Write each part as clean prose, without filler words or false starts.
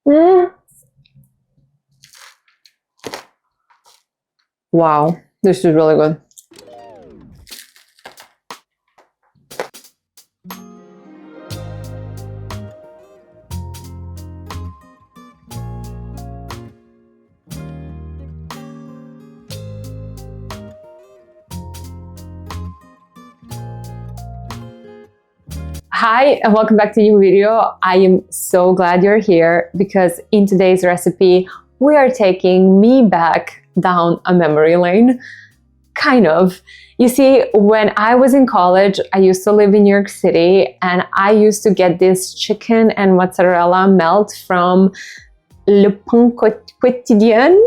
Mm. Wow, this is really good. Hi and welcome back to a new video. I am so glad you're here because in today's recipe we are taking me back down a memory lane. Kind of. You see, when I was in college, I used to live in New York City and I used to get this chicken and mozzarella melt from Le Pain Quotidien.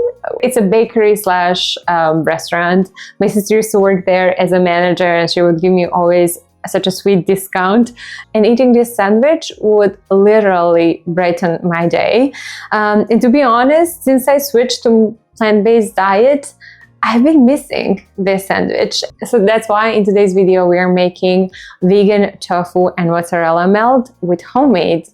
It's a bakery slash restaurant. My sister used to work there as a manager and she would give me always such a sweet discount, and eating this sandwich would literally brighten my day. And to be honest, since I switched to plant-based diet, I've been missing this sandwich. So that's why in today's video we are making vegan tofu and mozzarella melt with homemade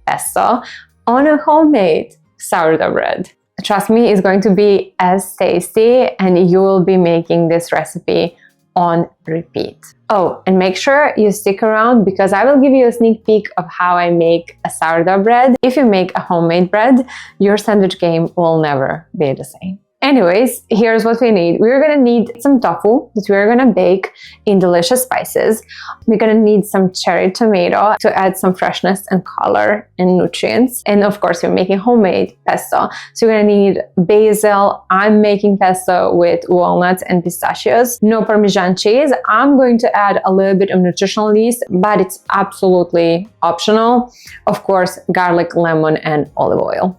pesto on a homemade sourdough bread. Trust me, it's going to be as tasty and you will be making this recipe on repeat. Oh, and make sure you stick around because I will give you a sneak peek of how I make a sourdough bread. If you make a homemade bread, your sandwich game will never be the same. Anyways, here's what we need. We're gonna need some tofu that we're gonna bake in delicious spices. We're gonna need some cherry tomato to add some freshness and color and nutrients. And of course, we're making homemade pesto. So you're gonna need basil. I'm making pesto with walnuts and pistachios. No Parmesan cheese. I'm going to add a little bit of nutritional yeast, but it's absolutely optional. Of course, garlic, lemon, and olive oil.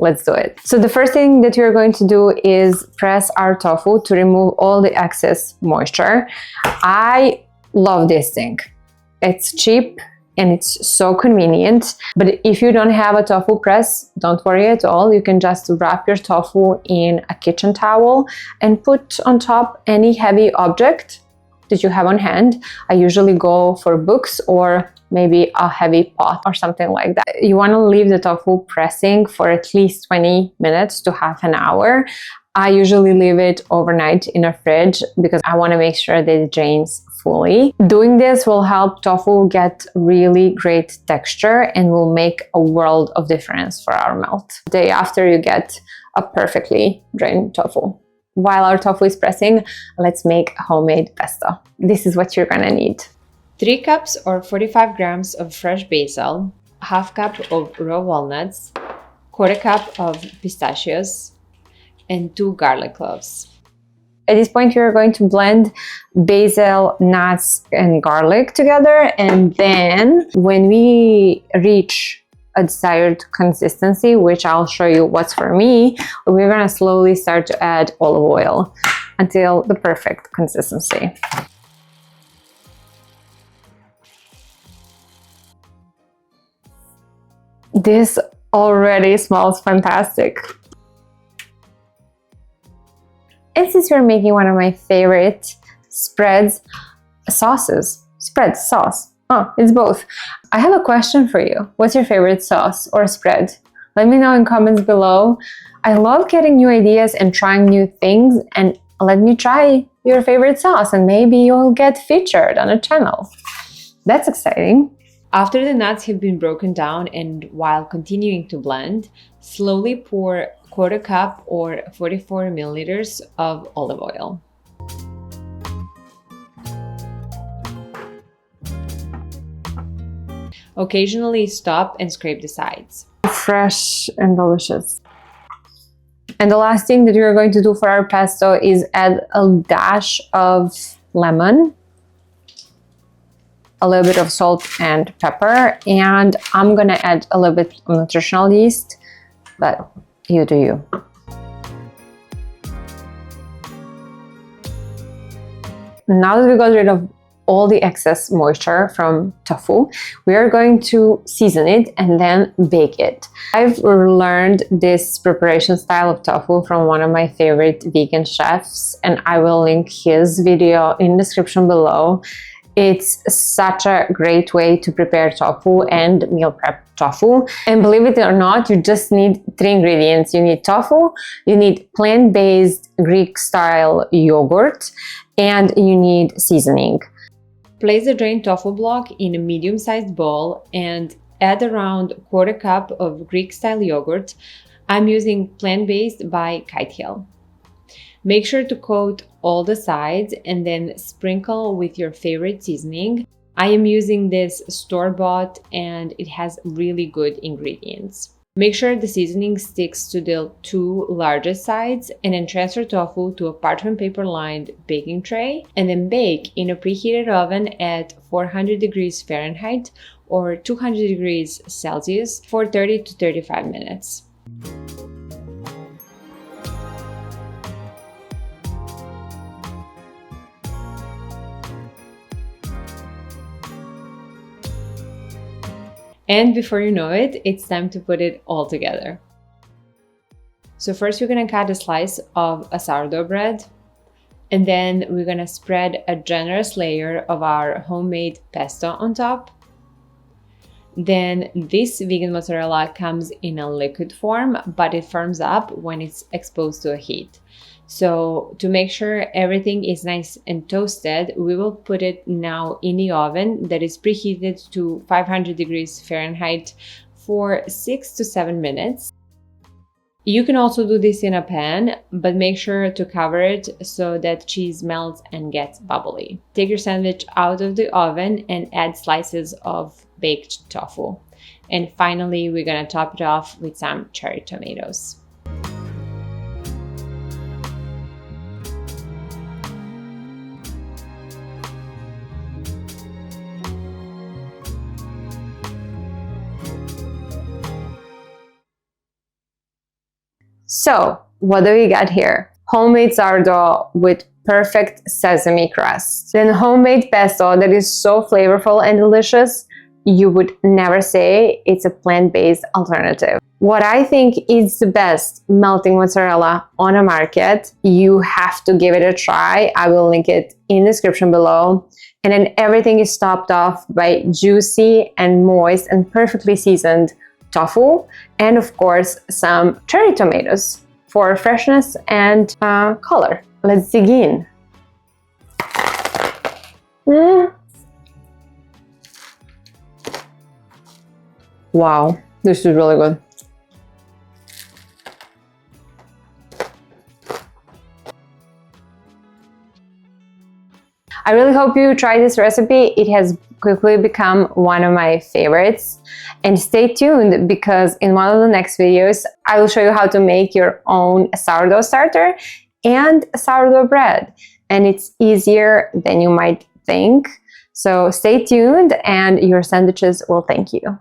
Let's do it. So the first thing that you're going to do is press our tofu to remove all the excess moisture. I love this thing. It's cheap and it's so convenient. But if you don't have a tofu press, don't worry at all. You can just wrap your tofu in a kitchen towel and put on top any heavy object that you have on hand. I usually go for books or maybe a heavy pot or something like that. You want to leave the tofu pressing for at least 20 minutes to half an hour. I usually leave it overnight in a fridge because I want to make sure that it drains fully. Doing this will help tofu get really great texture and will make a world of difference for our melt. The day after, you get a perfectly drained tofu. While our tofu is pressing, let's make homemade pesto. This is what you're gonna need. 3 cups or 45 grams of fresh basil, half cup of raw walnuts, quarter cup of pistachios, and 2 garlic cloves. At this point, you're going to blend basil, nuts, and garlic together. And then when we reach a desired consistency, which I'll show you what's for me, we're gonna slowly start to add olive oil until the perfect consistency. This already smells fantastic. And since we're making one of my favorite sauce. Oh, it's both. I have a question for you. What's your favorite sauce or spread? Let me know in comments below. I love getting new ideas and trying new things, and let me try your favorite sauce and maybe you'll get featured on a channel. That's exciting. After the nuts have been broken down and while continuing to blend, slowly pour quarter cup or 44 milliliters of olive oil. Occasionally stop and scrape the sides. Fresh and delicious. And the last thing that we're going to do for our pesto is add a dash of lemon, a little bit of salt and pepper, and I'm gonna add a little bit of nutritional yeast, but you do you. Now that we got rid of all the excess moisture from tofu, we are going to season it and then bake it. I've learned this preparation style of tofu from one of my favorite vegan chefs, and I will link his video in the description below. It's such a great way to prepare tofu and meal prep tofu. And believe it or not, you just need 3 ingredients. You need tofu, you need plant-based Greek-style yogurt, and you need seasoning. Place the drained tofu block in a medium-sized bowl and add around 1/4 cup of Greek-style yogurt. I'm using plant-based by Kite Hill. Make sure to coat all the sides and then sprinkle with your favorite seasoning. I am using this store-bought and it has really good ingredients. Make sure the seasoning sticks to the 2 largest sides and then transfer tofu to a parchment paper lined baking tray and then bake in a preheated oven at 400 degrees Fahrenheit or 200 degrees Celsius for 30 to 35 minutes. And before you know it, it's time to put it all together. So first we're gonna cut a slice of a sourdough bread, and then we're gonna spread a generous layer of our homemade pesto on top. Then this vegan mozzarella comes in a liquid form, but it firms up when it's exposed to a heat. So to make sure everything is nice and toasted, we will put it now in the oven that is preheated to 500 degrees Fahrenheit for 6 to 7 minutes. You can also do this in a pan, but make sure to cover it so that cheese melts and gets bubbly. Take your sandwich out of the oven and add slices of baked tofu. And finally, we're gonna top it off with some cherry tomatoes. So, what do we got here? Homemade sourdough with perfect sesame crust. Then homemade pesto that is so flavorful and delicious, you would never say it's a plant-based alternative. What I think is the best melting mozzarella on a market, you have to give it a try. I will link it in the description below. And then everything is topped off by juicy and moist and perfectly seasoned tofu, and of course some cherry tomatoes for freshness and color. Let's dig in. Wow, this is really good. I really hope you try this recipe. It has quickly become one of my favorites. And stay tuned because in one of the next videos, I will show you how to make your own sourdough starter and sourdough bread. And it's easier than you might think. So stay tuned and your sandwiches will thank you.